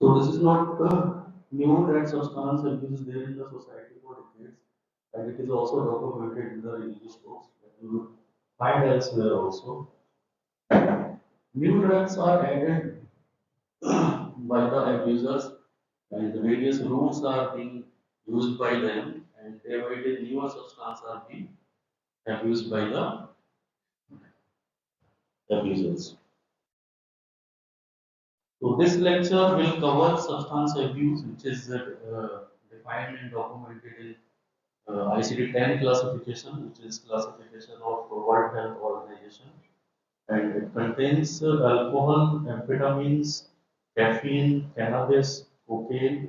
So this is not new that substance abuse is there in the society for decades, and it is also documented in the religious books that you will find elsewhere also. New drugs are added by the abusers, and the various rules are being used by them, and day by day newer substances are being abused by the abusers. So this lecture will cover substance abuse, which is defined and documented in ICD-10 classification, which is classification of World Health Organization, and it contains alcohol, amphetamines, caffeine, cannabis, cocaine,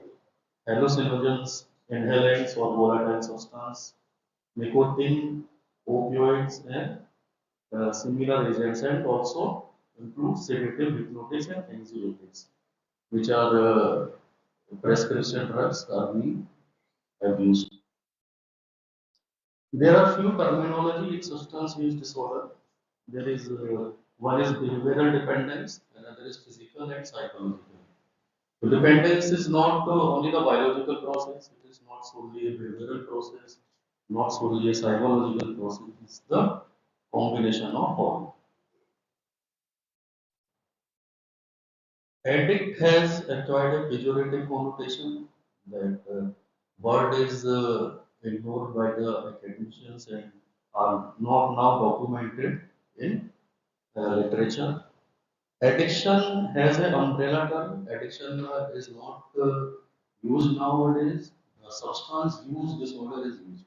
hallucinogens, inhalants or volatile substance, nicotine, opioids, and similar agents, and also includes sedative, hypnotics, and anxiolytics, which are prescription drugs are being abused. There are few terminology in substance use disorder. There is one is behavioral dependence, another is physical and psychological. So dependence is not only the biological process; it is not solely a behavioral process, not solely a psychological process. It's the combination of all. Addict has acquired a pejorative connotation. That word is ignored by the academicians and are not now documented in literature. Addiction has an umbrella term. Addiction is not used nowadays. Substance use disorder is used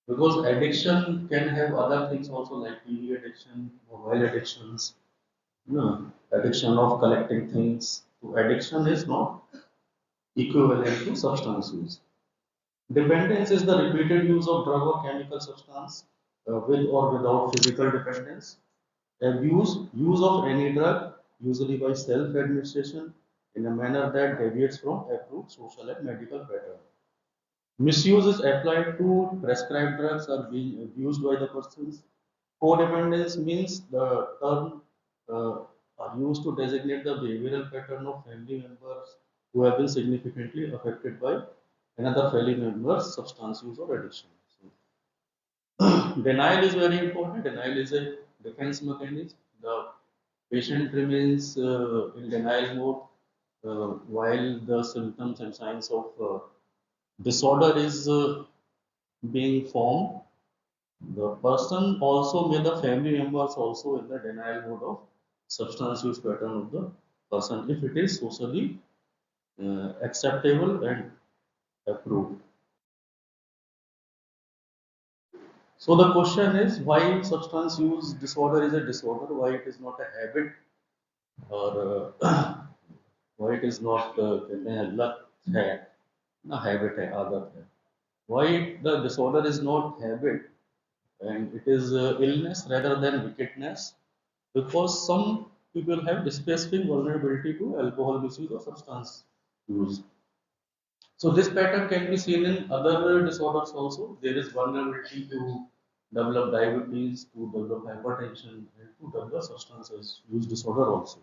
because addiction can have other things also like TV addiction, mobile addictions, addiction of collecting things. So addiction is not equivalent to substance use. Dependence is the repeated use of drug or chemical substance with or without physical dependence. Abuse, use of any drug, usually by self-administration, in a manner that deviates from approved social and medical pattern. Misuse is applied to prescribed drugs are being abused by the persons. Codependence means the term are used to designate the behavioral pattern of family members who have been significantly affected by another family member's substance use or addiction. So, denial is very important. Denial is a defense mechanism. The patient remains in denial mode while the symptoms and signs of disorder is being formed. The person also, may the family members also in the denial mode of substance use pattern of the person if it is socially acceptable and approved. So the question is why substance use disorder is a disorder, why it is not a habit, or why it is not कहते हैं लत है ना habit है आदत है. Why the disorder is not habit and it is illness rather than wickedness, because some people have specific vulnerability to alcohol misuse or substance use. So this pattern can be seen in other disorders also. There is vulnerability to develop diabetes, to develop hypertension, and to develop substance use disorder also.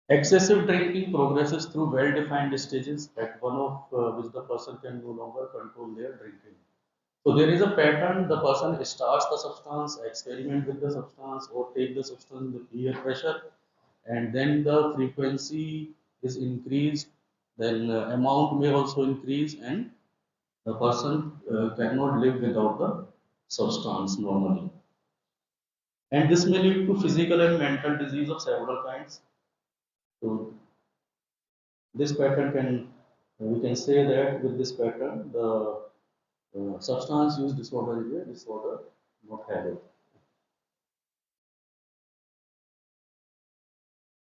Excessive drinking progresses through well-defined stages, at one of which the person can no longer control their drinking. So there is a pattern. The person starts the substance, experiment with the substance, or take the substance with peer pressure, and then the frequency is increased. Then amount may also increase, and the person cannot live without the substance normally. And this may lead to physical and mental disease of several kinds. So this pattern can, we can say that with this pattern, the substance use disorder is a disorder, not habit.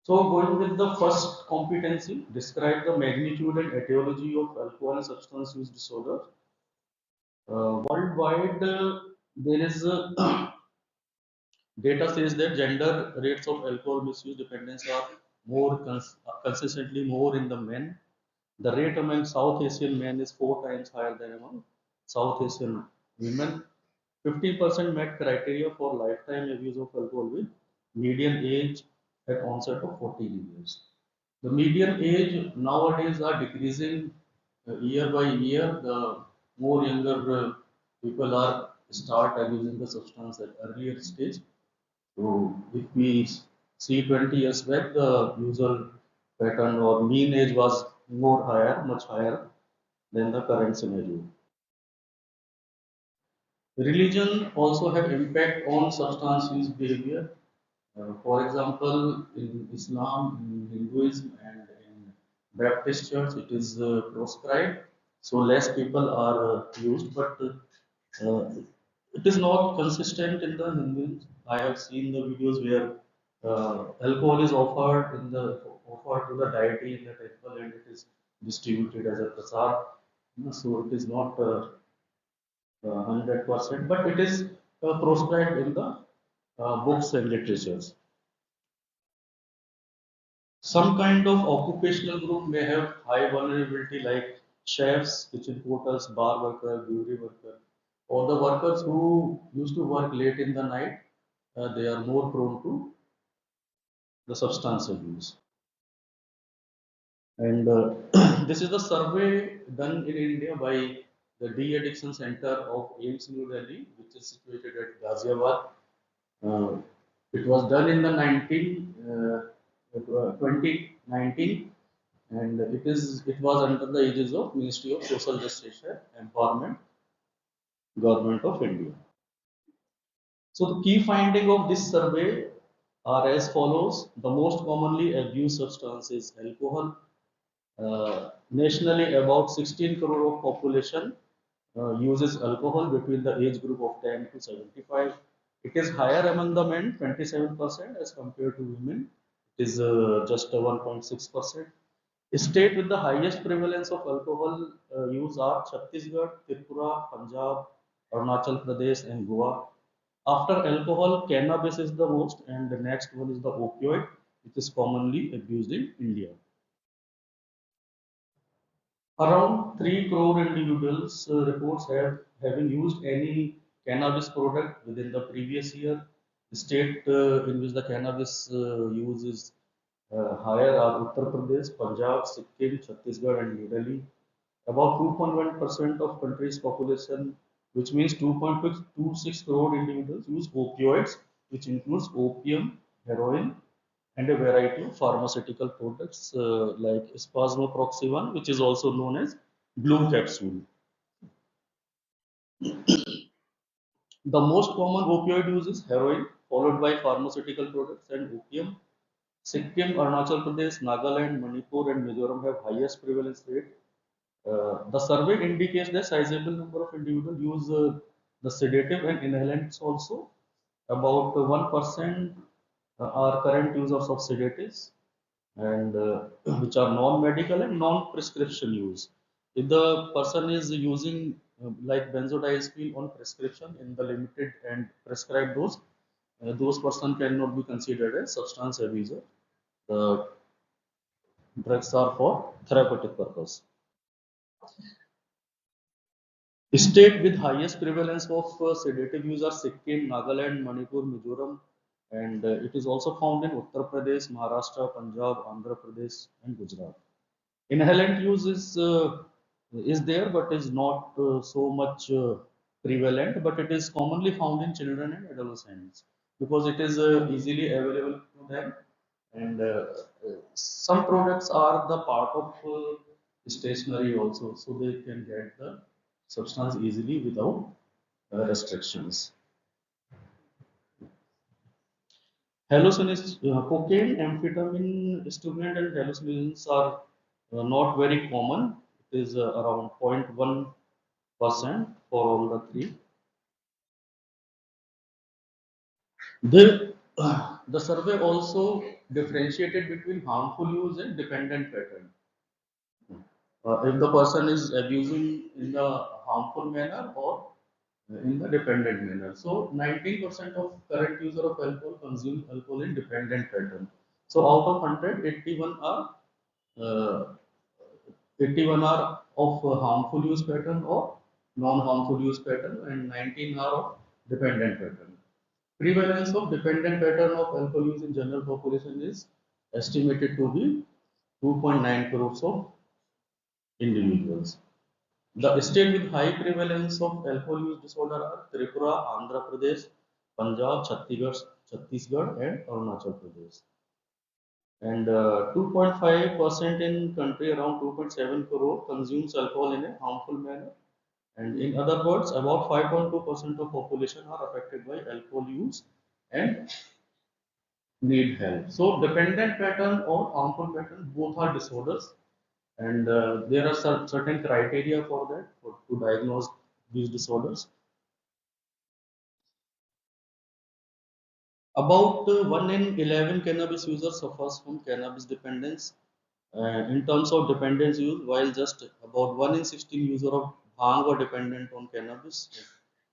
So going with the first competency, describe the magnitude and etiology of alcohol and substance use disorder. Worldwide, there is data says that gender rates of alcohol misuse dependence are more consistently more in the men. The rate among South Asian men is 4 times higher than among South Asian women. 50% met criteria for lifetime abuse of alcohol with median age at onset of 14 years. The median age nowadays are decreasing year by year. The more younger people are start abusing the substance at earlier stage. So if we see 20 years back, the usual pattern or mean age was more higher, much higher than the current scenario. Religion also have impact on substance use behavior. For example, in Islam, in Hinduism, and in Baptist Church, it is proscribed. So less people are used, but it is not consistent in the Hinduism. I have seen the videos where alcohol is offered to the deity in the temple, and it is distributed as a prasad. So it is not 100%, but it is proscribed in the books and literatures. Some kind of occupational group may have high vulnerability, like chefs, kitchen porters, bar worker, brewery worker, or the workers who used to work late in the night. They are more prone to the substance abuse. And this is the survey done in India by the De-Addiction Center of AIMS New Delhi, which is situated at Ghaziabad. Uh, it was done in the 2019, and it was under the aegis of Ministry of Social Justice and Empowerment, Government of India. So the key finding of this survey are as follows: the most commonly abused substance is alcohol. Nationally, about 16 crore of population uses alcohol between the age group of 10 to 75. It is higher among the men, 27%, as compared to women. It is just 1.6%. State with the highest prevalence of alcohol use are Chhattisgarh, Tripura, Punjab, Arunachal Pradesh, and Goa. After alcohol, cannabis is the most, and the next one is the opioid, which is commonly abused in India. Around 3 crore individuals reports have having used any cannabis product within the previous year. The state in which the cannabis use is higher are Uttar Pradesh, Punjab, Sikkim, Chhattisgarh, and New Delhi. About 2.1% of country's population, which means 2.26 crore individuals, use opioids, which includes opium, heroin, and a variety of pharmaceutical products like spasmoproxy which is also known as blue capsule. The most common opioid use is heroin, followed by pharmaceutical products and opium. Sikkim, Arunachal Pradesh, Nagaland, Manipur, and Mizoram have highest prevalence rate. The survey indicates that sizable number of individuals use the sedative and inhalants also. About 1% are current users of sedatives, and which are non-medical and non-prescription use. If the person is using like benzodiazepine on prescription in the limited and prescribed dose, those person cannot be considered as substance abuser. The drugs are for therapeutic purpose. State with highest prevalence of sedative use are Sikkim, Nagaland, Manipur, Mizoram, and it is also found in Uttar Pradesh, Maharashtra, Punjab, Andhra Pradesh, and Gujarat. Inhalant use is there, but is not so much prevalent. But it is commonly found in children and adolescents because it is easily available to them, and some products are the part of stationery also, so they can get the substance easily without restrictions. Cocaine, amphetamine, stimulant, and hallucinogens are not very common. It is around 0.1% for all the three. The survey also differentiated between harmful use and dependent pattern. If the person is abusing in a harmful manner or in the dependent manner. So 19% of current user of alcohol consume alcohol in dependent pattern. So out of 100, uh, 81 are of harmful use pattern or non-harmful use pattern, and 19 are of dependent pattern. Prevalence of dependent pattern of alcohol use in general population is estimated to be 2.9 crores of individuals. The state with high prevalence of alcohol use disorder are Tripura, Andhra Pradesh, Punjab, Chhattisgarh, and Arunachal Pradesh. And 2.5% in country, around 2.7 crore consumes alcohol in a harmful manner. And in other words, about 5.2% of population are affected by alcohol use and need help. So dependent pattern or harmful pattern, both are disorders, and there are certain criteria for that to diagnose these disorders. About 1 in 11 cannabis users suffers from cannabis dependence. In terms of dependence use, while just about 1 in 16 user of bhang were dependent on cannabis,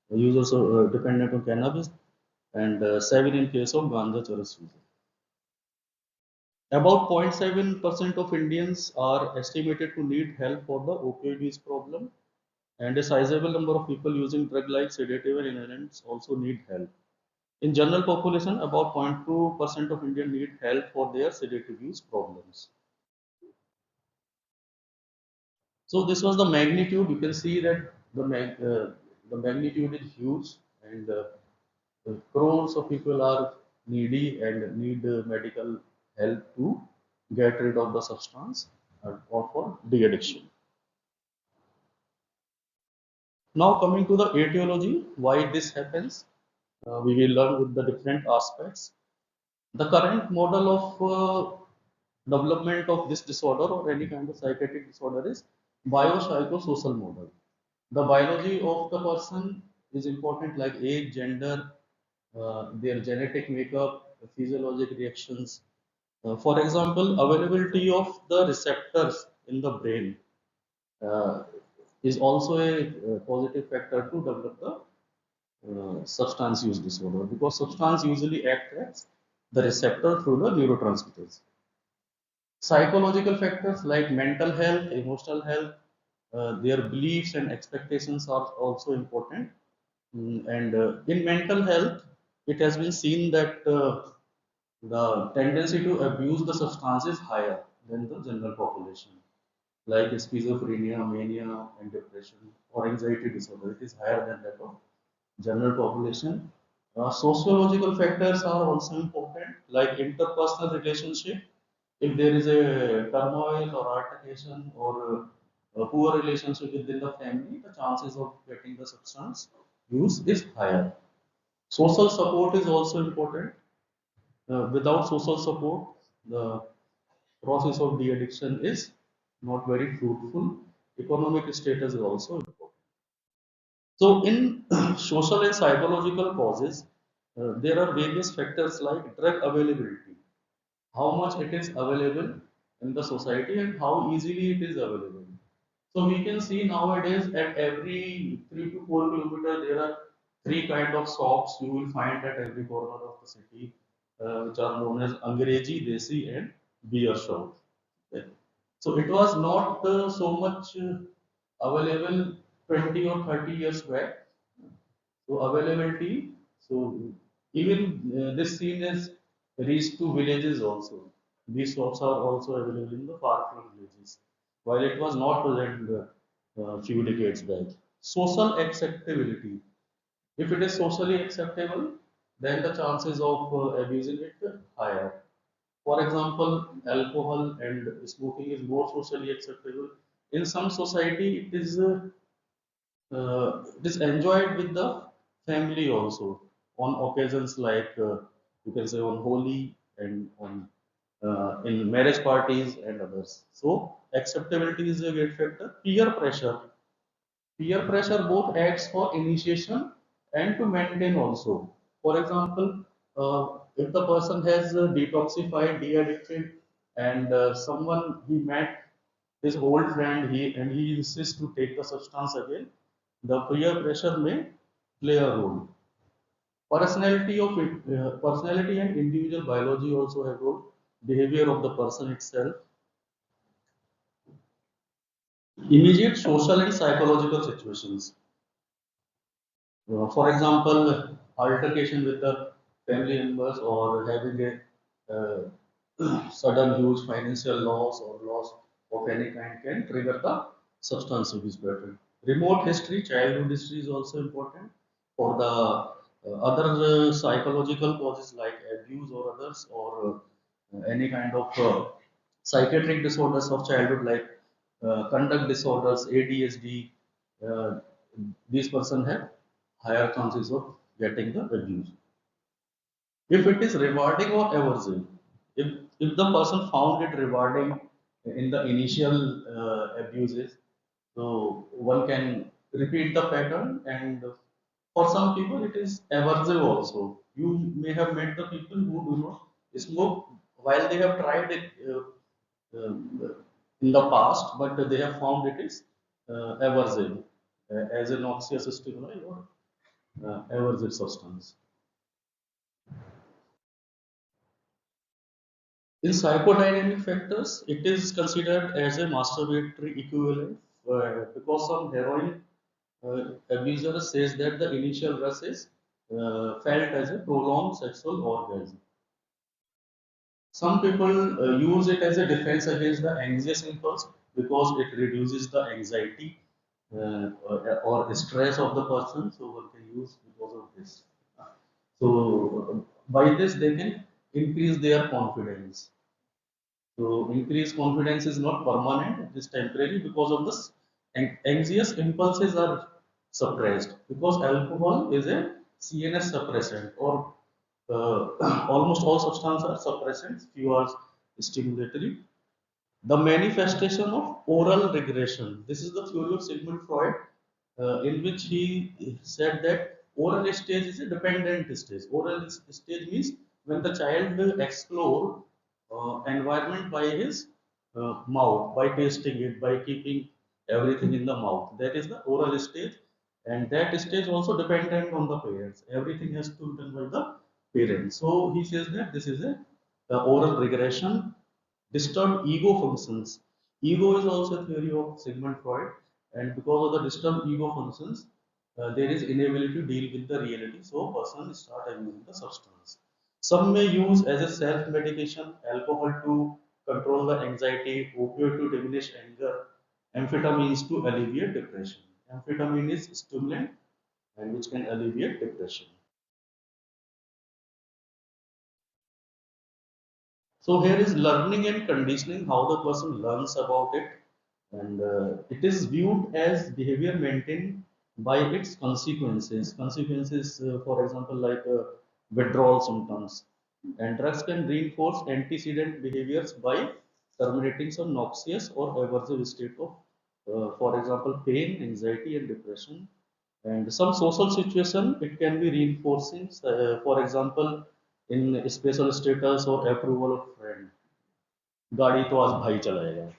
users are dependent on cannabis, and 7 in case of ganja charas user. About 0.7% of Indians are estimated to need help for the opioid use problem, and a sizable number of people using drug like sedative and inhalants also need help. In general population, about 0.2% of Indians need help for their sedative use problems. So this was the magnitude. You can see that the magnitude is huge, and crores of people are needy and need medical help to get rid of the substance or for de-addiction. Now coming to the etiology, why this happens, we will learn with the different aspects. The current model of development of this disorder or any kind of psychiatric disorder is biopsychosocial model. The biology of the person is important, like age, gender, their genetic makeup, physiologic reactions. For example, availability of the receptors in the brain uh, is also a positive factor to develop the substance use disorder, because substance usually acts as the receptor through the neurotransmitters. Psychological factors like mental health, emotional health, their beliefs and expectations are also important. And in mental health, it has been seen that the tendency to abuse the substance is higher than the general population, like schizophrenia, mania, and depression or anxiety disorder. It is higher than that of general population. Sociological factors are also important, like interpersonal relationship. If there is a turmoil or altercation or a poor relationship within the family, the chances of getting the substance use is higher. Social support is also important. Without social support, the process of de-addiction is not very fruitful. Economic status is also important. So, in social and psychological causes, there are various factors like drug availability, how much it is available in the society and how easily it is available. So we can see nowadays at every 3 to 4 kilometers there are three kind of shops you will find at every corner of the city, which are known as Angreji, Desi, and beer shop. Okay. So it was not so much available 20 or 30 years back. So availability, so even this scene is reached to villages also. These shops are also available in the far flung villages, while it was not present few decades back. Social acceptability. If it is socially acceptable, then the chances of abusing it are higher. For example, alcohol and smoking is more socially acceptable. In some society, it is enjoyed with the family also on occasions like you can say on Holi and on in marriage parties and others. So acceptability is a great factor. Peer pressure. Peer pressure both acts for initiation and to maintain also. For example, if the person has detoxified, de-addicted, and someone he met his old friend, he insists to take the substance again, the peer pressure may play a role. Personality and individual biology also have role. Behavior of the person itself. Immediate social and psychological situations. For example, altercation with the family members or having a sudden huge financial loss or loss of any kind can trigger the substance abuse pattern. Remote history, childhood history is also important for the other psychological causes like abuse or others, or any kind of psychiatric disorders of childhood like conduct disorders, ADHD. Uh, these person have higher chances of getting the abuse. If it is rewarding or aversive, if the person found it rewarding in the initial abuses, so one can repeat the pattern. And for some people it is aversive also. You may have met the people who do not smoke while they have tried it uh, in the past, but they have found it is aversive, as a noxious stimuli or aversive substance. In psychodynamic factors, it is considered as a masturbatory equivalent, because some heroin abuser says that the initial rush is felt as a prolonged sexual orgasm. Some people use it as a defense against the anxious impulse because it reduces the anxiety or stress of the person. So one can use because of this. So by this they can increase their confidence. So increased confidence is not permanent; it is temporary because of this. Anxious impulses are suppressed because alcohol is a CNS suppressant, or almost all substances are suppressants. Few are stimulatory. The manifestation of oral regression. This is the theory of Sigmund Freud, in which he said that oral stage is a dependent stage. Oral stage means when the child will explore environment by his mouth, by tasting it, by keeping everything in the mouth. That is the oral stage, and that stage also dependent on the parents. Everything has to be done by the parents. So he says that this is a oral regression. Disturbed ego functions. Ego is also a theory of Sigmund Freud, and because of the disturbed ego functions, there is inability to deal with the reality. So, person start abusing the substance. Some may use as a self-medication alcohol to control the anxiety, opioid to diminish anger, amphetamines to alleviate depression. Amphetamine is stimulant and which can alleviate depression. So here is learning and conditioning, how the person learns about it, and it is viewed as behavior maintained by its consequences. Consequences, for example, like withdrawal symptoms, and drugs can reinforce antecedent behaviors by terminating some noxious or aversive state of, for example, pain, anxiety, and depression. And some social situation, it can be reinforcing, for example, in special status or approval of friend. गाड़ी तो आज भाई चलाएगा.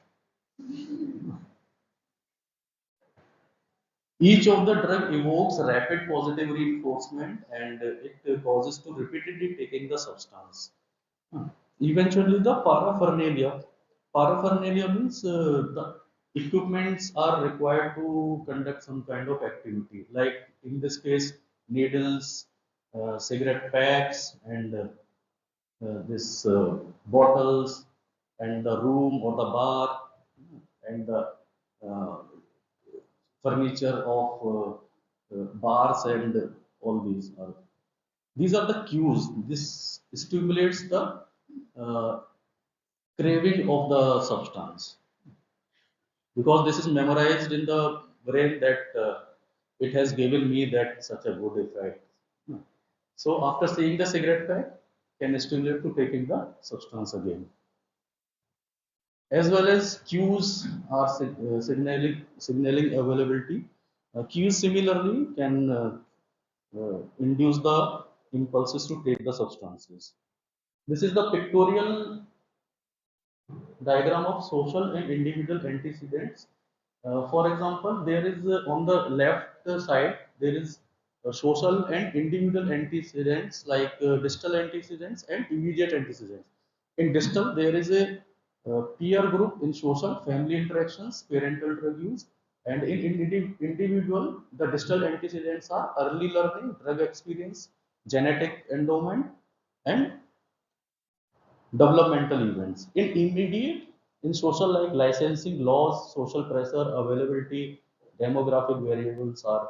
Each of the drug evokes rapid positive reinforcement, and it causes to repeatedly taking the substance. Eventually, the paraphernalia. Paraphernalia means the equipments are required to conduct some kind of activity. Like in this case, needles, cigarette packs, and this bottles, and the room or the bar, and the uh, furniture of bars, and all these are the cues. This stimulates the uh, craving of the substance, because this is memorized in the brain that it has given me that such a good effect. So after seeing the cigarette pack, can stimulate to taking the substance again. As well as cues are signaling availability. Cues similarly can induce the impulses to take the substances. This is the pictorial diagram of social and individual antecedents. For example, there is on the left side there is social and individual antecedents, like distal antecedents and immediate antecedents. In distal, there is a peer group. In social, family interactions, parental drug use, and in individual, the distal antecedents are early learning, drug experience, genetic endowment, and Developmental events. In social like licensing laws, social pressure, availability, demographic variables are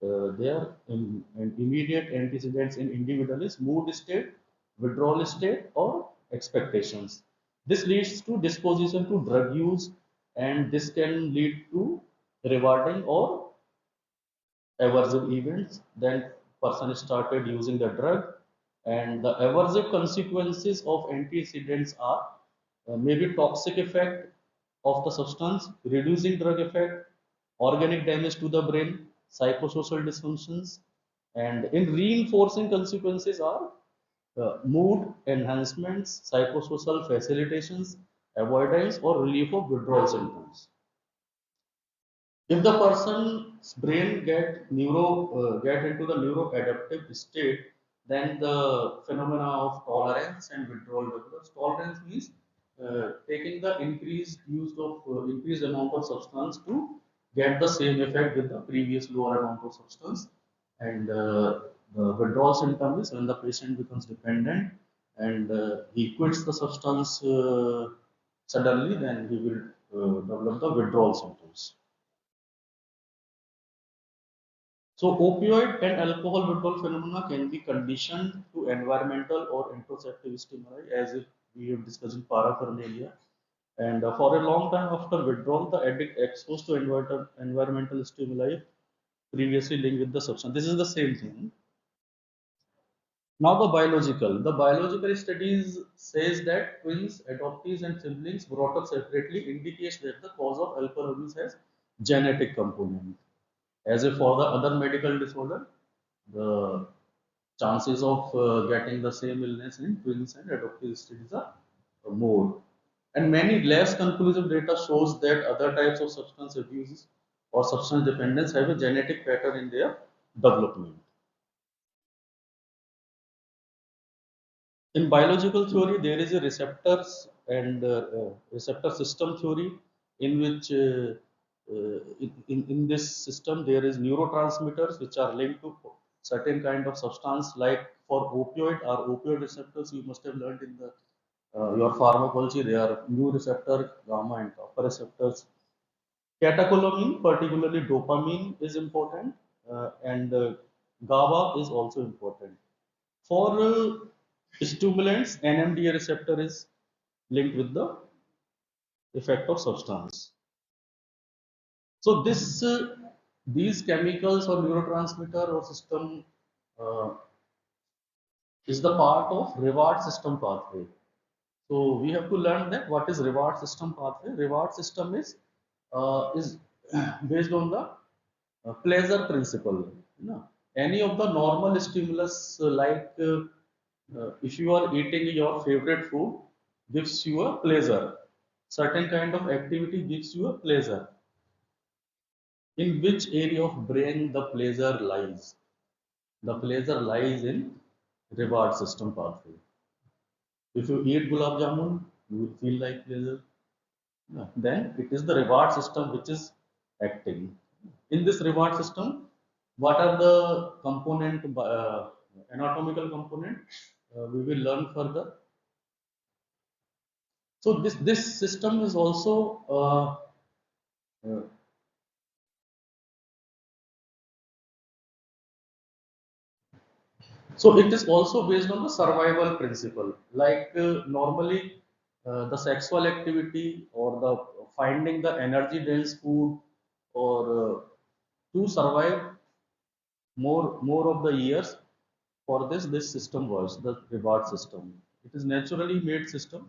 there. And immediate antecedents in individual is mood state, withdrawal state, or expectations. This leads to disposition to drug use, and this can lead to rewarding or aversive events. Then person started using the drug, and the aversive consequences of antecedents are maybe toxic effect of the substance, reducing drug effect, organic damage to the brain, psychosocial dysfunctions, and in reinforcing consequences are mood enhancements, psychosocial facilitations, avoidance or relief of withdrawal symptoms. If the person's brain get into the neuroadaptive state, then the phenomena of tolerance and withdrawal develops. Tolerance means taking the increased amount of substance to get the same effect with the previous lower amount of substance. And the withdrawal symptom is when the patient becomes dependent and he quits the substance suddenly, then he will develop the withdrawal symptoms. So opioid and alcohol withdrawal phenomena can be conditioned to environmental or interoceptive stimuli, as if we have discussed in para earlier. And for a long time after withdrawal, the addict exposed to environmental stimuli previously linked with the substance. This is the same thing. Now the biological studies says that twins, adoptees, and siblings brought up separately indicates that the cause of alcohol abuse has genetic component. As if for the other medical disorder, the chances of getting the same illness in twins and adoptive studies are more. And many less conclusive data shows that other types of substance abuse or substance dependence have a genetic pattern in their development. In biological theory, there is a receptors and receptor system theory in which in this system there is neurotransmitters which are linked to certain kind of substance, like for opioid or opioid receptors. You must have learned in the your pharmacology, they are mu receptor, gamma and kappa receptors. Catecholamine, particularly dopamine, is important, and GABA is also important. For stimulants, NMDA receptor is linked with the effect of substance. So these chemicals or neurotransmitter or system uh, is the part of reward system pathway. So we have to learn that what is reward system pathway. Reward system is based on the pleasure principle. You know, any of the normal stimulus if you are eating your favorite food gives you a pleasure. Certain kind of activity gives you a pleasure. In which area of brain the pleasure lies? The pleasure lies in reward system pathway. If you eat gulab jamun, you will feel like pleasure. Yeah, then it is the reward system which is acting. In this reward system, what are the anatomical component? We will learn further. So this system is also uh, so it is also based on the survival principle. Like normally, the sexual activity or the finding the energy dense food or to survive more of the years. For this system was the reward system. It is naturally made system.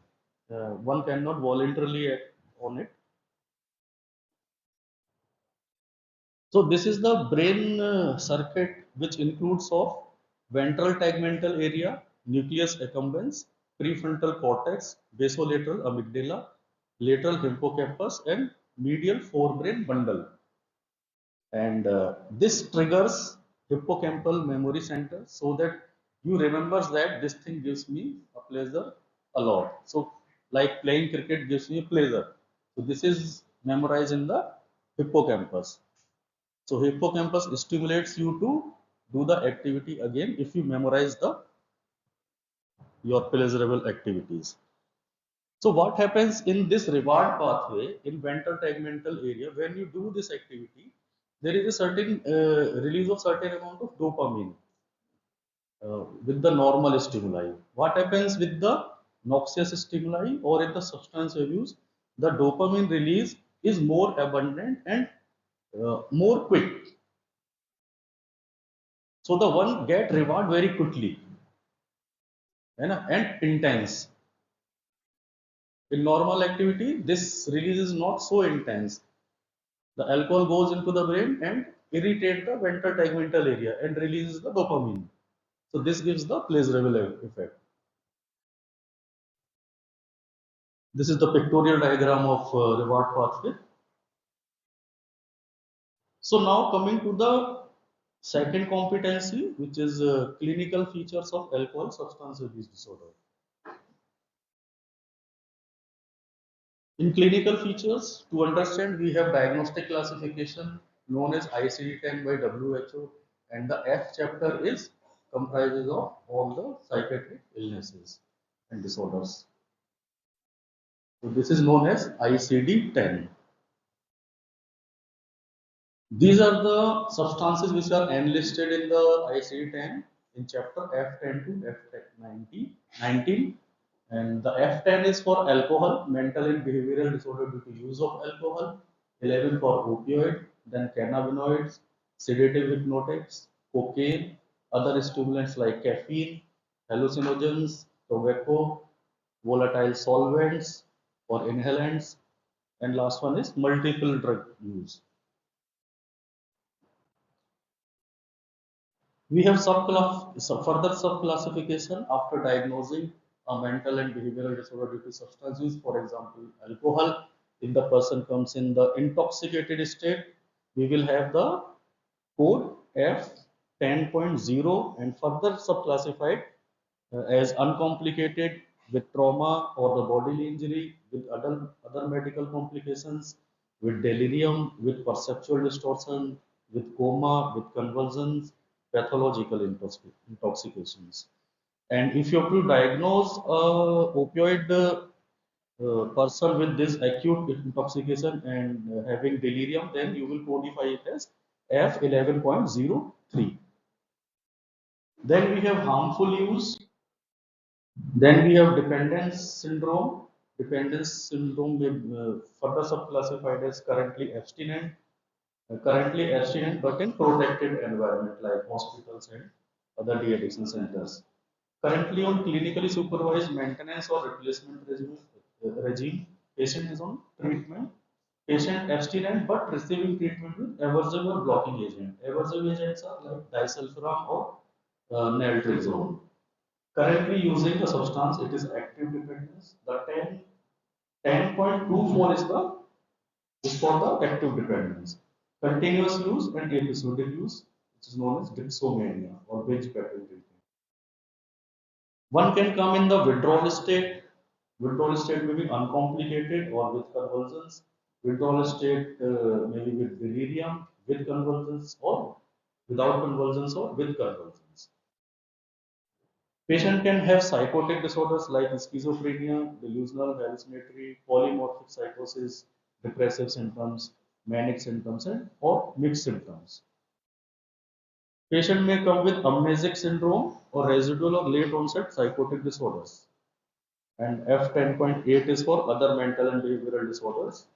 One cannot voluntarily act on it. So this is the brain circuit which includes of ventral tegmental area, nucleus accumbens, prefrontal cortex, basolateral amygdala, lateral hippocampus, and medial forebrain bundle. And this triggers hippocampal memory center so that you remembers that this thing gives me a pleasure a lot. So like playing cricket gives me pleasure. So this is memorized in the hippocampus. So hippocampus stimulates you to do the activity again if you memorize the your pleasurable activities. So what happens in this reward pathway in ventral tegmental area when you do this activity? There is a certain release of certain amount of dopamine with the normal stimuli. What happens with the noxious stimuli or in the substance abuse? The dopamine release is more abundant and more quick. So the one get reward very quickly and intense. In normal activity, this release is not so intense. The alcohol goes into the brain and irritate the ventral tegmental area and releases the dopamine. So this gives the pleasurable effect. This is the pictorial diagram of reward pathway. So now coming to the second competency, which is clinical features of alcohol substance abuse disorder. In clinical features, to understand, we have diagnostic classification known as ICD-10 by WHO, and the F chapter is comprises of all the psychiatric illnesses and disorders. So this is known as ICD-10. These are the substances which are enlisted in the ICD-10 in chapter F10 to F19, and the F10 is for alcohol, mental and behavioral disorder due to use of alcohol, 11 for opioid, then cannabinoids, sedative hypnotics, cocaine, other stimulants like caffeine, hallucinogens, tobacco, volatile solvents or inhalants, and last one is multiple drug use. We have further subclassification after diagnosing a mental and behavioral disorder due to substance use. For example, alcohol. If the person comes in the intoxicated state, we will have the code F10.0 and further subclassified as uncomplicated with trauma or the bodily injury, with other medical complications, with delirium, with perceptual distortion, with coma, with convulsions, pathological intoxications. And if you have to diagnose a opioid person with this acute intoxication and having delirium, then you will codify it as F11.03. Then we have harmful use. Then we have dependence syndrome. Dependence syndrome may further subclassified as currently abstinent but in protected environment like hospitals and other de-addiction centers. Currently on clinically supervised maintenance or replacement regime, patient is on treatment. Patient abstinent but receiving treatment with aversive or blocking agent. Aversive agents are like disulfiram or naltrexone. Currently using the substance, it is active dependence. The 10.24 is for the active dependence. Continuous use and episodic use, which is known as dipsomania or binge pattern drinking. One can come in the withdrawal state. Withdrawal state may be uncomplicated or with convulsions. Withdrawal state may be with delirium, with convulsions, or without convulsions or with convulsions. Patient can have psychotic disorders like schizophrenia, delusional, hallucinatory, polymorphic psychosis, depressive symptoms, manic symptoms, and or mixed symptoms. Patient may come with amnesic syndrome or residual or late onset psychotic disorders. And F10.8 is for other mental and behavioral disorders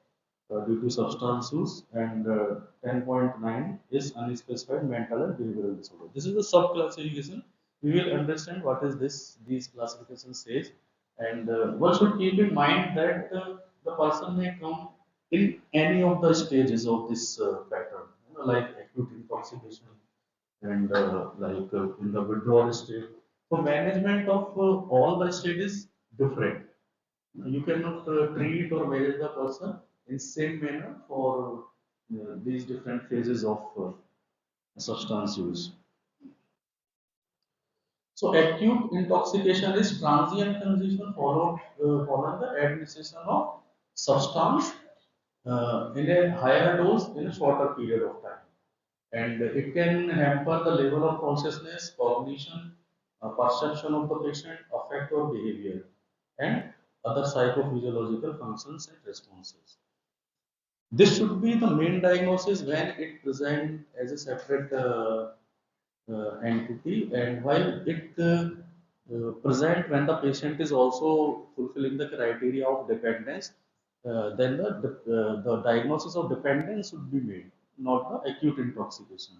due to substance use, and 10.9 is unspecified mental and behavioral disorder. This is the subclassification. We will understand what is this these classifications says, and one should keep in mind that the person may come in any of the stages of this pattern, like acute intoxication and in the withdrawal state. So management of all the state is different. You cannot treat or manage the person in same manner for these different phases of substance use. So acute intoxication is transient consumption following the administration of substance in a higher dose in a shorter period of time, and it can hamper the level of consciousness, cognition, perception of the patient, affect or behavior, and other psychophysiological functions and responses. This should be the main diagnosis when it present as a separate entity, and while it present when the patient is also fulfilling the criteria of dependence, then the diagnosis of dependence should be made, not the acute intoxication.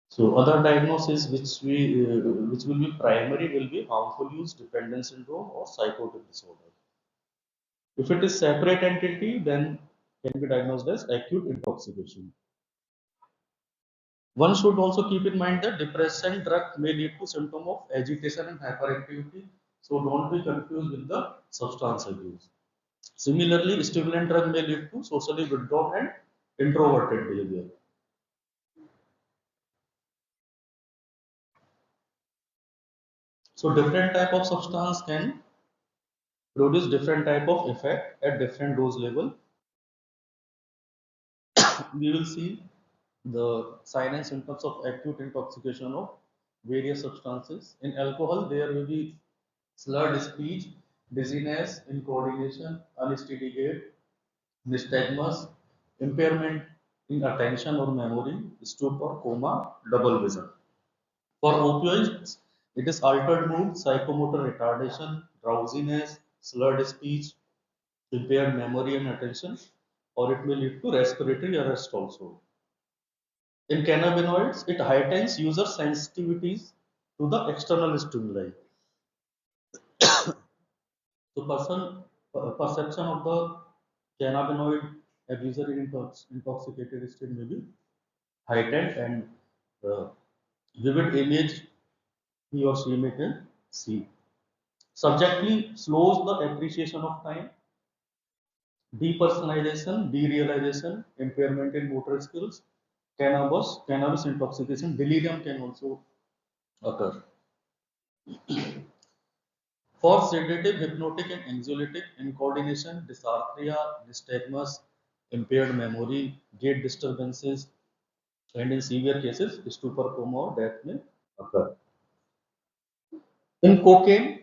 So other diagnosis which will be primary will be harmful use, dependence syndrome, or psychotic disorder. If it is separate entity, then can be diagnosed as acute intoxication. One should also keep in mind that depressant drug may lead to symptom of agitation and hyperactivity. So don't be confused with the substance abuse. Similarly, stimulant drug may lead to socially withdrawn and introverted behavior. So different type of substance can produce different type of effect at different dose level. We will see the sign and symptoms of acute intoxication of various substances. In alcohol, there will be slurred speech, dizziness, incoordination, unsteady gait, nystagmus, impairment in attention or memory, stupor, coma, double vision. For opioids, it is altered mood, psychomotor retardation, drowsiness, slurred speech, impaired memory and attention, or it may lead to respiratory arrest also. In cannabinoids, it heightens user sensitivities to the external stimuli. So, perception of the cannabinoid abuser in intoxicated state may be heightened, and uh, vivid image he or she may can see. Subjectively slows the appreciation of time, depersonalization, derealization, impairment in motor skills, cannabis intoxication, delirium can also occur. For sedative, hypnotic, and anxiolytic, incoordination, dysarthria, nystagmus, impaired memory, gait disturbances, and in severe cases, stupor, coma, or death may occur. In cocaine,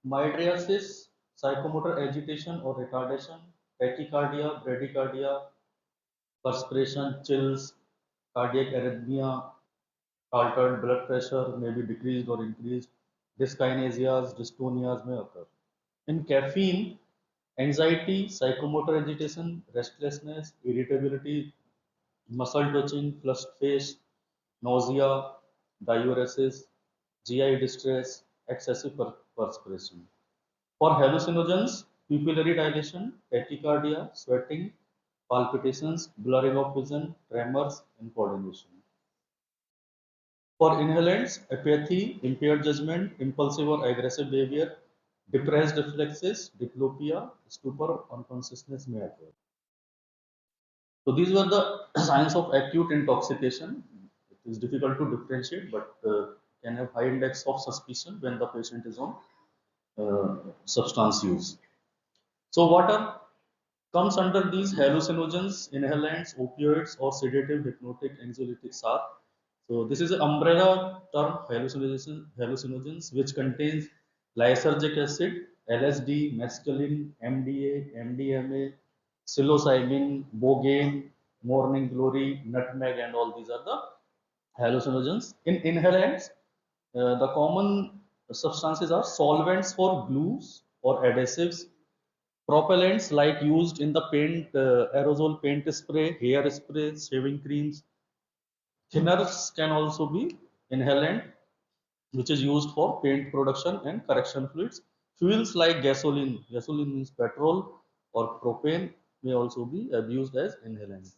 mydriasis, psychomotor agitation or retardation, tachycardia, bradycardia, perspiration, chills, cardiac arrhythmia, altered blood pressure may be decreased or increased, dyskinesias, dystonias may occur. In caffeine, anxiety, psychomotor agitation, restlessness, irritability, muscle twitching, flushed face, nausea, diuresis, GI distress, excessive perspiration. For hallucinogens, pupillary dilation, tachycardia, sweating, palpitations, blurring of vision, tremors, and coordination. For inhalants, apathy, impaired judgment, impulsive or aggressive behavior, depressed reflexes, diplopia, stupor, unconsciousness may occur. So these were the signs of acute intoxication. It is difficult to differentiate, but can have high index of suspicion when the patient is on substance use. So what are comes under these hallucinogens, inhalants, opioids, or sedative, hypnotic, anxiolytics are. So this is an umbrella term, hallucinogens, which contains lysergic acid, LSD, mescaline, MDA, MDMA, psilocybin, bogaine, morning glory, nutmeg, and all these are the hallucinogens. In inhalants, the common substances are solvents for glues or adhesives, propellants like used in the paint, aerosol paint spray, hair spray, shaving creams. Thinners can also be inhalant, which is used for paint production and correction fluids. Fuels like gasoline means petrol or propane, may also be abused as inhalants.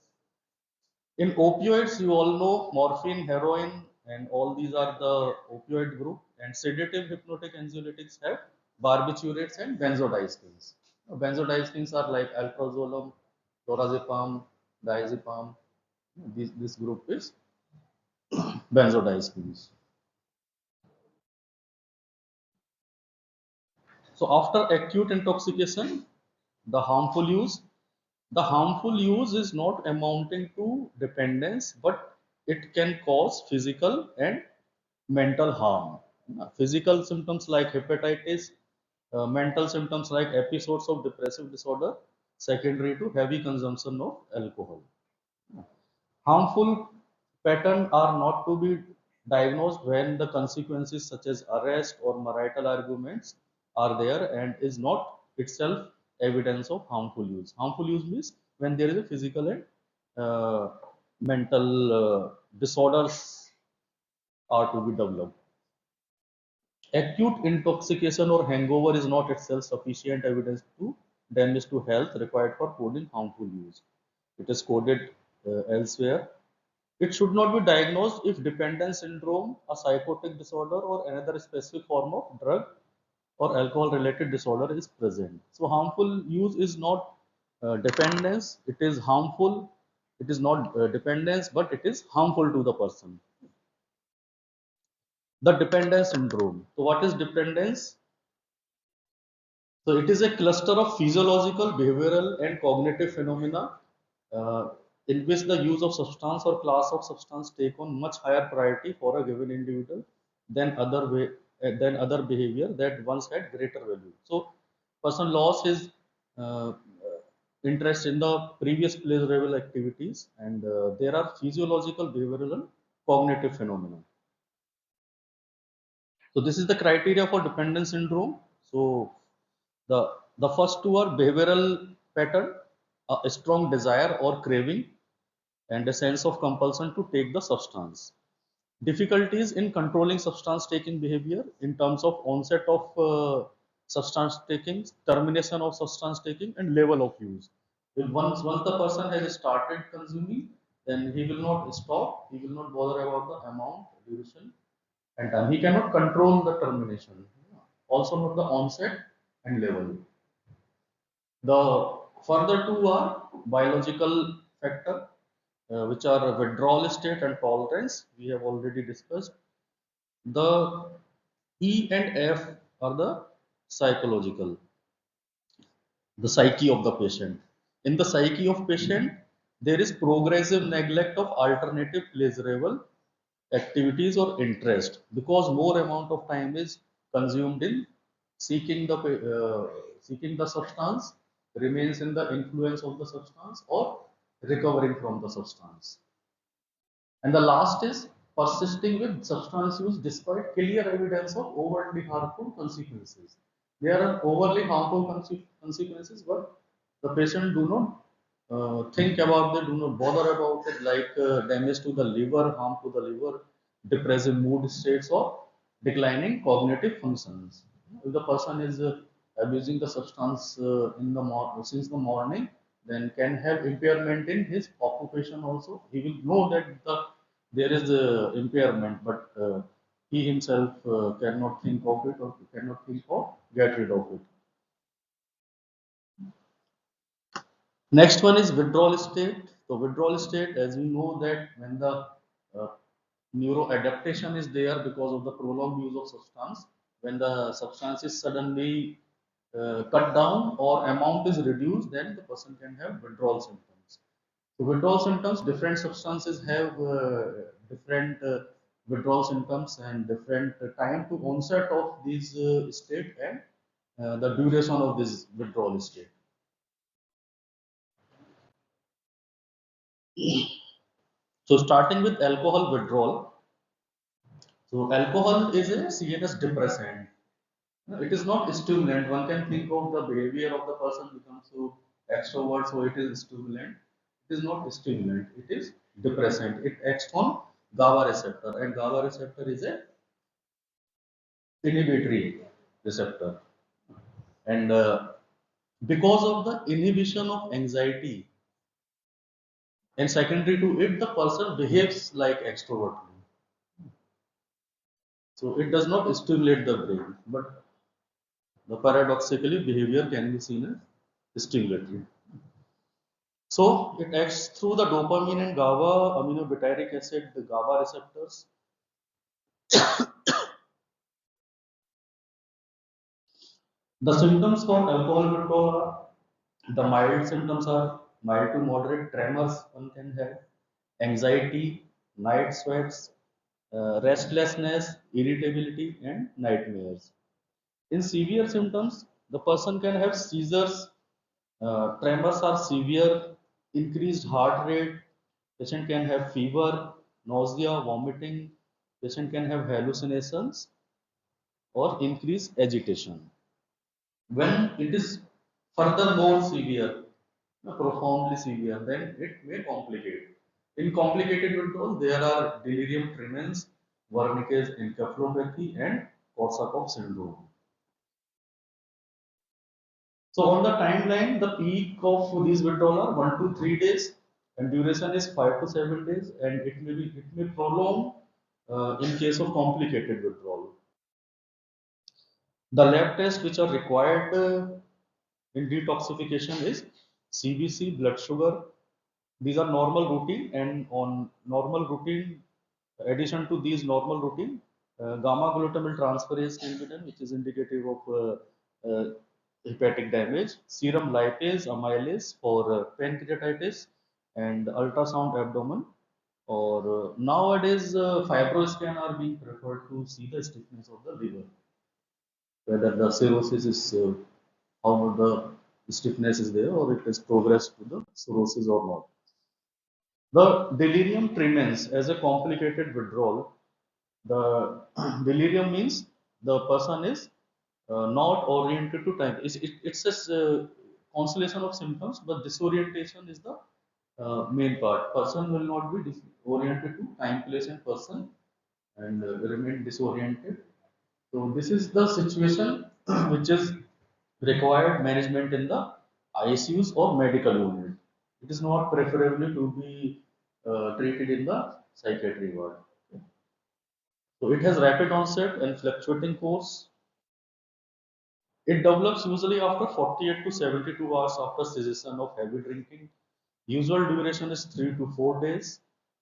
In opioids, you all know morphine, heroin, and all these are the opioid group. And sedative, hypnotic, anxiolytics have barbiturates and benzodiazepines. Benzodiazepines are like alprazolam, lorazepam, diazepam. This group is benzodiazepines. So after acute intoxication, the harmful use is not amounting to dependence, but it can cause physical and mental harm. Physical symptoms like hepatitis, mental symptoms like episodes of depressive disorder, secondary to heavy consumption of alcohol. Harmful patterns are not to be diagnosed when the consequences such as arrest or marital arguments are there and is not itself evidence of harmful use. Harmful use means when there is a physical and mental disorders are to be developed. Acute intoxication or hangover is not itself sufficient evidence to damage to health required for coding harmful use. It is coded elsewhere. It should not be diagnosed if dependence syndrome, a psychotic disorder, or another specific form of drug or alcohol related disorder is present. So, harmful use is not dependence, it is harmful, it is not dependence, but it is harmful to the person. The dependence syndrome. So, what is dependence? So it is a cluster of physiological, behavioral, and cognitive phenomena uh, in which the use of substance or class of substance take on much higher priority for a given individual than than other behavior that once had greater value. So person lost his interest in the previous pleasurable activities, and there are physiological, behavioral, and cognitive phenomena. So this is the criteria for dependence syndrome. So the the first two are behavioral pattern, a strong desire or craving, and a sense of compulsion to take the substance. Difficulties in controlling substance taking behavior in terms of onset of substance taking, termination of substance taking, and level of use. If once the person has started consuming, then he will not stop. He will not bother about the amount, duration, and time. He cannot control the termination. Also not the onset and level. The further two are biological factor, which are withdrawal state and tolerance. We have already discussed. The E and F are the psychological, the psyche of the patient. In the psyche of patient, there is progressive neglect of alternative pleasurable activities or interest because more amount of time is consumed in seeking the substance, remains in the influence of the substance, or recovering from the substance. And the last is persisting with substance use despite clear evidence of overtly harmful consequences. There are overly harmful consequences, but the patient do not think about it, do not bother about it, like damage to the liver, harm to the liver, depressive mood states, or declining cognitive functions. If the person is abusing the substance since the morning, then can have impairment in his occupation also. He will know that there is a impairment, but he himself cannot think of it or cannot think of get rid of it. Next one is withdrawal state. So withdrawal state, as we know that when the uh, neuroadaptation is there because of the prolonged use of substance, when the substance is suddenly cut down or amount is reduced, then the person can have withdrawal symptoms. So withdrawal symptoms, different substances have different withdrawal symptoms and different time to onset of these state and the duration of this withdrawal state. So starting with alcohol withdrawal. So alcohol is a CNS depressant. It is not a stimulant. One can think of the behavior of the person becomes so extrovert, so it is stimulant. It is not a stimulant. It is depressant. It acts on GABA receptor, and GABA receptor is a inhibitory receptor. And because of the inhibition of anxiety, and secondary to it, the person behaves like extrovertly. So it does not stimulate the brain, but the paradoxically behavior can be seen as stimulatory. So it acts through the dopamine and GABA aminobutyric acid, the GABA receptors. The symptoms for alcohol withdrawal are the mild symptoms are mild to moderate tremors one can have, anxiety, night sweats, restlessness, irritability, and nightmares. In severe symptoms, the person can have seizures, tremors are severe, increased heart rate, patient can have fever, nausea, vomiting, patient can have hallucinations or increased agitation. When it is further more severe, profoundly severe, then it may complicate. In complicated withdrawal, there are delirium tremens, Wernicke's encephalopathy, and Korsakoff syndrome. So on the timeline, the peak of these withdrawal are 1 to 3 days, and duration is 5 to 7 days, and it may prolong in case of complicated withdrawal. The lab tests which are required in detoxification is CBC, blood sugar. These are normal routine, and on normal routine, addition to these normal routine, gamma glutamyl transferase can be done, which is indicative of hepatic damage. Serum lipase, amylase for pancreatitis, and ultrasound abdomen. Or nowadays, fibroscan are being preferred to see the stiffness of the liver, whether the cirrhosis is how the stiffness is there or it has progressed to the cirrhosis or not. The delirium tremens as a complicated withdrawal. The delirium means the person is not oriented to time. It's a constellation of symptoms, but disorientation is the main part. Person will not be oriented to time, place, and person, and remain disoriented. So this is the situation which is required management in the ICUs or medical unit. It is not preferably to be treated in the psychiatry ward. So it has rapid onset and fluctuating course. It develops usually after 48 to 72 hours after cessation of heavy drinking. Usual duration is 3 to 4 days,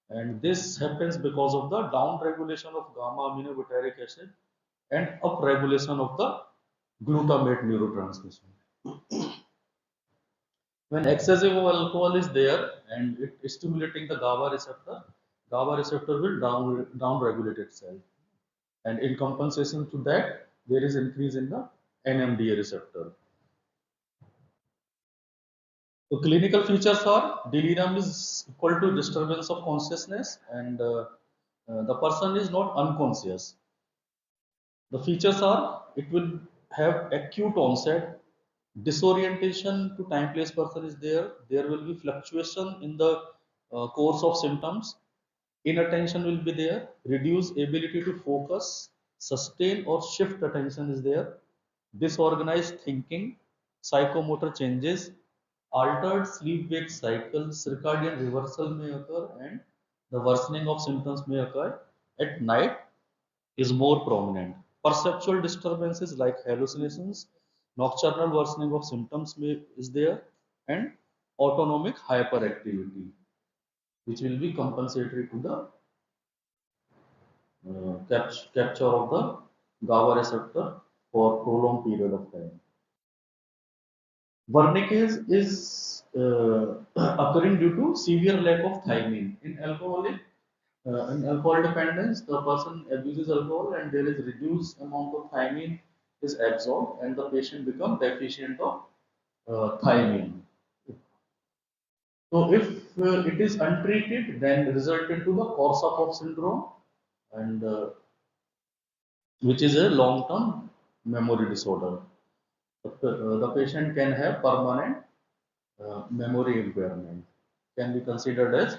and this happens because of the down regulation of gamma aminobutyric acid and up regulation of the glutamate neurotransmission. When excessive alcohol is there and it is stimulating the GABA receptor will down regulate itself. And in compensation to that, there is increase in the NMDA receptor. So clinical features are delirium is equal to disturbance of consciousness, and the person is not unconscious. The features are it will have acute onset, disorientation to time place person is there. There will be fluctuation in the course of symptoms. Inattention will be there. Reduced ability to focus, sustain or shift attention is there. Disorganized thinking, psychomotor changes, altered sleep-wake cycle, circadian reversal may occur, and the worsening of symptoms may occur at night is more prominent. Perceptual disturbances like hallucinations, nocturnal worsening of symptoms is there, and autonomic hyperactivity, which will be compensatory to the capture of the GABA receptor for prolonged period of time. Wernicke's is occurring due to severe lack of thiamine. In alcohol dependence, the person abuses alcohol and there is reduced amount of thiamine is absorbed and the patient becomes deficient of thiamine. So if it is untreated, then result into the Korsakoff syndrome, and which is a long-term memory disorder. The patient can have permanent memory impairment, can be considered as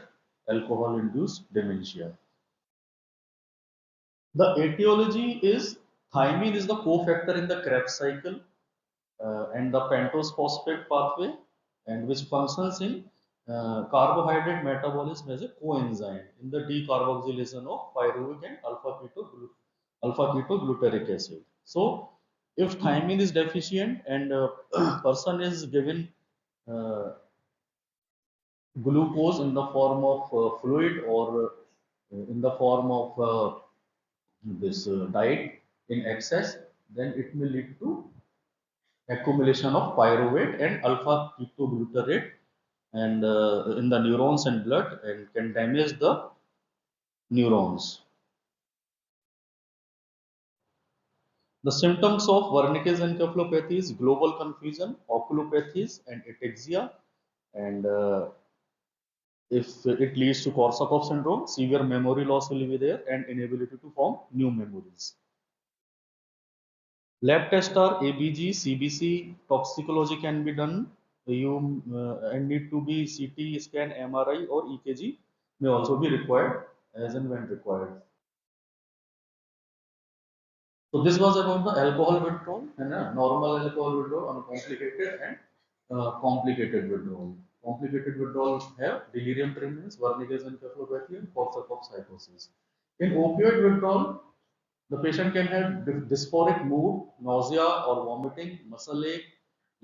alcohol-induced dementia. The etiology is thiamine is the cofactor in the Krebs cycle and the pentose phosphate pathway, and which functions in carbohydrate metabolism as a coenzyme in the decarboxylation of pyruvic and alpha ketogluteric acid. So, if thiamine is deficient and a person is given uh, glucose in the form of fluid or in the form of this diet in excess, then it may lead to accumulation of pyruvate and alpha ketoglutarate and in the neurons and blood and can damage the neurons. The symptoms of Wernicke's encephalopathy is global confusion, oculopathies, and ataxia. And if it leads to Korsakoff syndrome, severe memory loss will be there and inability to form new memories. Lab tests are ABG, CBC, toxicology can be done. You and need to be CT scan, MRI, or EKG may also be required as and when required. So this was about the alcohol withdrawal and normal alcohol withdrawal, uncomplicated and complicated withdrawal. Complicated withdrawal have delirium tremens, Wernicke's encephalopathy, and Korsakoff psychosis. In opioid withdrawal, the patient can have dysphoric mood, nausea or vomiting, muscle ache,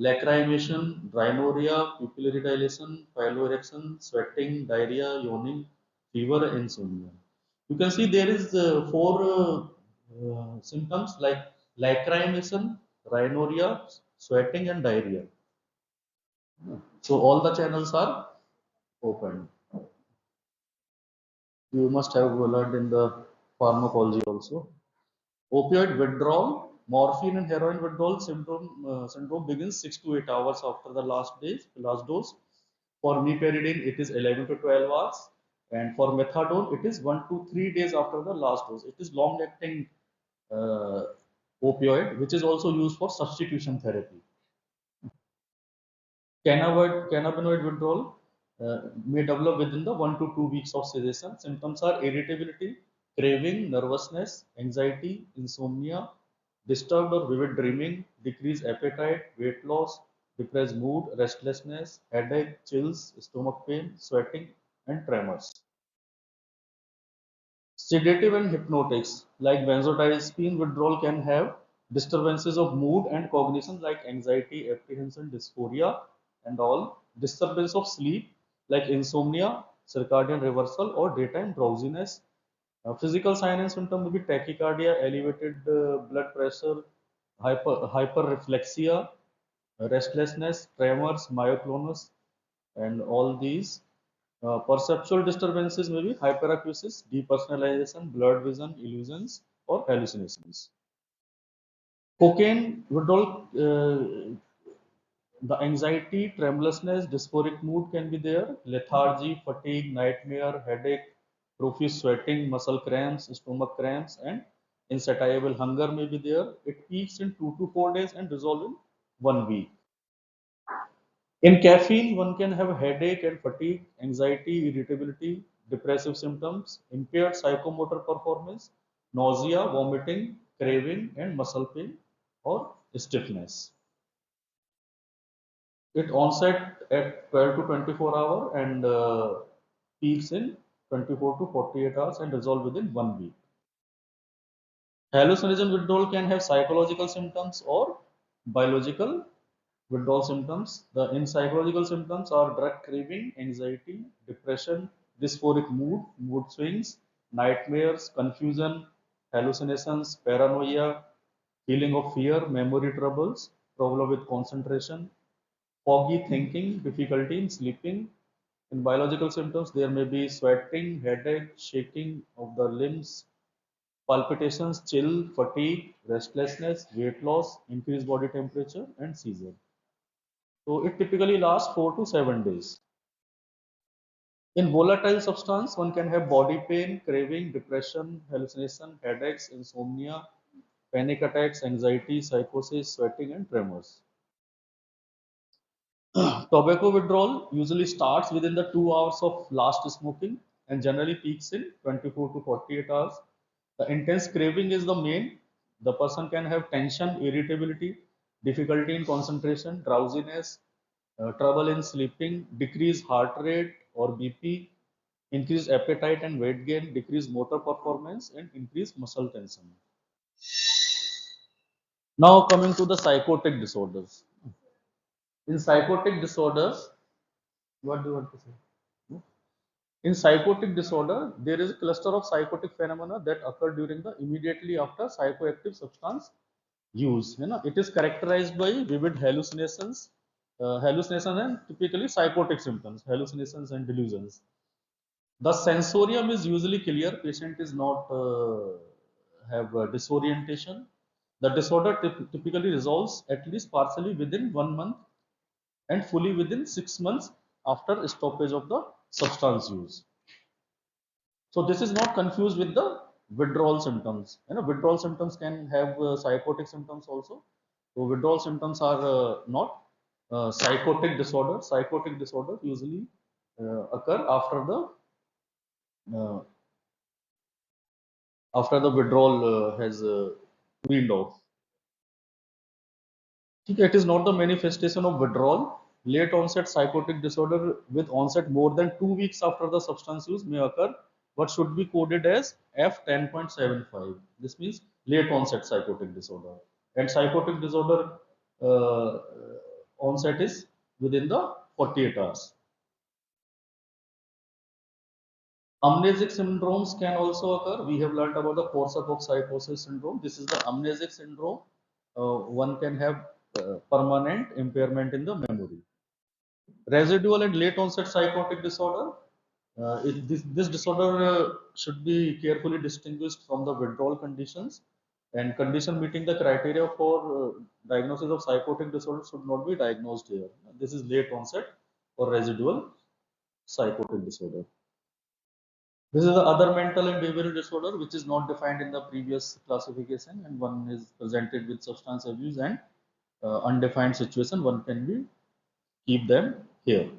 lacrimation, rhinorrhea, pupillary dilation, piloerection, sweating, diarrhea, yawning, fever, and insomnia. You can see there is four symptoms like lacrimation, rhinorrhea, sweating, and diarrhea. So all the channels are open. You must have learned in the pharmacology also. Opioid withdrawal, morphine and heroin withdrawal syndrome begins 6 to 8 hours after the last dose. For meperidine, it is 11 to 12 hours, and for methadone, it is 1 to 3 days after the last dose. It is long-acting uh, opioid, which is also used for substitution therapy. Cannabinoid withdrawal may develop within the 1 to 2 weeks of cessation. Symptoms are irritability, craving, nervousness, anxiety, insomnia, disturbed or vivid dreaming, decreased appetite, weight loss, depressed mood, restlessness, headache, chills, stomach pain, sweating, and tremors. Sedative and hypnotics, like benzodiazepine withdrawal, can have disturbances of mood and cognition like anxiety, apprehension, dysphoria, and all. Disturbance of sleep, like insomnia, circadian reversal, or daytime drowsiness. Physical sign and symptom will be tachycardia, elevated blood pressure, hyperreflexia, restlessness, tremors, myoclonus, and all these. Perceptual disturbances may be hyperacusis, depersonalization, blurred vision, illusions, or hallucinations. Cocaine withdrawal, the anxiety, tremulousness, dysphoric mood can be there, lethargy, fatigue, nightmare, headache, profuse sweating, muscle cramps, stomach cramps, and insatiable hunger may be there. It peaks in 2 to 4 days and resolves in 1 week. In caffeine, one can have headache and fatigue, anxiety, irritability, depressive symptoms, impaired psychomotor performance, nausea, vomiting, craving, and muscle pain or stiffness. It onset at 12 to 24 hours and peaks in 24 to 48 hours and resolve within 1 week. Hallucination withdrawal can have psychological symptoms or biological withdrawal symptoms. The in psychological symptoms are drug craving, anxiety, depression, dysphoric mood, mood swings, nightmares, confusion, hallucinations, paranoia, feeling of fear, memory troubles, problem with concentration, foggy thinking, difficulty in sleeping. In biological symptoms, there may be sweating, headache, shaking of the limbs, palpitations, chill, fatigue, restlessness, weight loss, increased body temperature, and seizure. So it typically lasts 4 to 7 days. In volatile substance, one can have body pain, craving, depression, hallucination, headaches, insomnia, panic attacks, anxiety, psychosis, sweating, and tremors. Tobacco withdrawal usually starts within the 2 hours of last smoking and generally peaks in 24 to 48 hours. The intense craving is the main. The person can have tension, irritability, difficulty in concentration, drowsiness, trouble in sleeping, decreased heart rate or BP, increased appetite and weight gain, decreased motor performance, and increased muscle tension. Now coming to the psychotic disorders. In psychotic disorders, what do you want to say? In psychotic disorder, there is a cluster of psychotic phenomena that occur during the immediately after psychoactive substance use. It is characterized by vivid hallucinations, hallucination and typically psychotic symptoms, hallucinations and delusions. The sensorium is usually clear. Patient is not have disorientation. The disorder typically resolves at least partially within 1 month and fully within 6 months after stoppage of the substance use. So this is not confused with the withdrawal symptoms. You know, withdrawal symptoms can have psychotic symptoms also. So withdrawal symptoms are not psychotic disorder. Psychotic disorder usually occur uh, after the withdrawal has weaned off. It is not the manifestation of withdrawal. Late onset psychotic disorder with onset more than 2 weeks after the substance use may occur, but should be coded as F10.75. This means late onset psychotic disorder. And psychotic disorder uh, onset is within the 48 hours. Amnesic syndromes can also occur. We have learned about the Korsakoff psychosis syndrome. This is the amnesic syndrome. One can have permanent impairment in the memory. Residual and late onset psychotic disorder. This disorder should be carefully distinguished from the withdrawal conditions, and condition meeting the criteria for diagnosis of psychotic disorder should not be diagnosed here. This is late onset or residual psychotic disorder. This is the other mental and behavioral disorder which is not defined in the previous classification, and one is presented with substance abuse and undefined situation. One can be keep them here.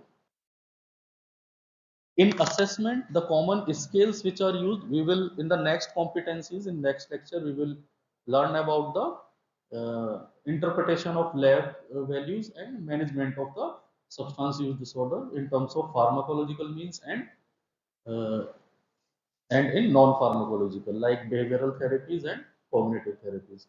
In assessment, the common scales which are used, we will in the next competencies, in next lecture we will learn about the interpretation of lab values and management of the substance use disorder in terms of pharmacological means uh, and in non-pharmacological like behavioral therapies and cognitive therapies.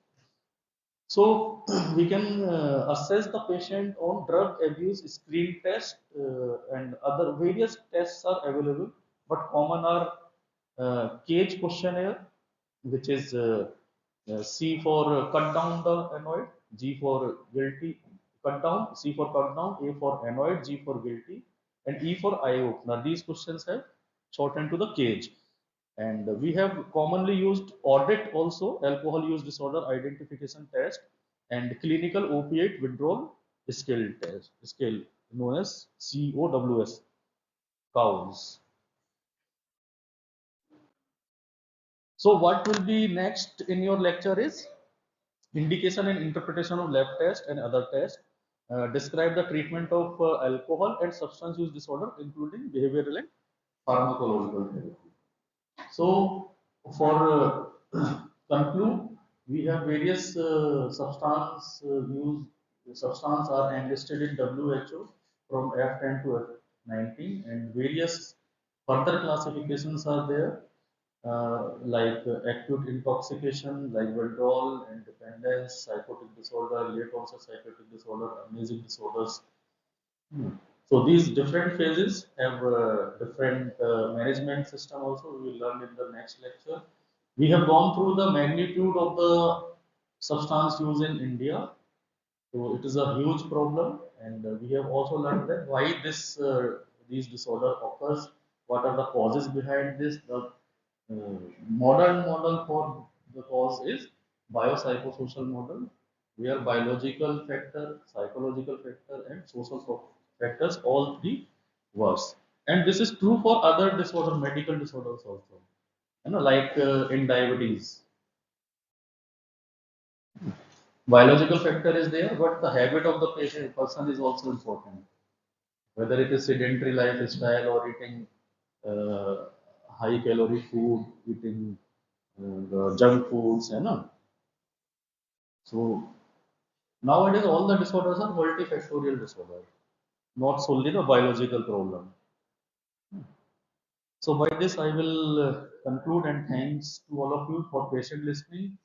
So we can assess the patient on drug abuse screen test, and other various tests are available, but common are cage questionnaire, which is C for cut down the annoyed, G for guilty, cut down, C for cut down, A for annoyed, G for guilty, and E for eye opener. These questions have shortened to the cage. And we have commonly used audit also, alcohol use disorder identification test, and clinical opiate withdrawal scale test, scale known as COWS, COWS. So what will be next in your lecture is indication and interpretation of lab test and other tests. Describe the treatment of alcohol and substance use disorder, including behavioral and pharmacological therapy. So, for conclude, we have various substance are enlisted in WHO from F10 to F19, and various further classifications are there, like acute intoxication, like withdrawal and dependence, psychotic disorder, late onset psychotic disorder, amnesic disorders. Hmm. So these different phases have different management system also. We will learn in the next lecture. We have gone through the magnitude of the substance use in India. So it is a huge problem, and we have also learned that why these disorder occurs, what are the causes behind this. The modern model for the cause is biopsychosocial model, where biological factor, psychological factor, and social factors all three works. And this is true for other disorder, medical disorders also. You know, like in diabetes, biological factor is there, but the habit of the patient person is also important. Whether it is sedentary lifestyle or eating uh, high calorie food, eating the junk foods, you know. So nowadays all the disorders are multifactorial disorder, not solely the biological problem. So by this I will conclude, and thanks to all of you for patient listening.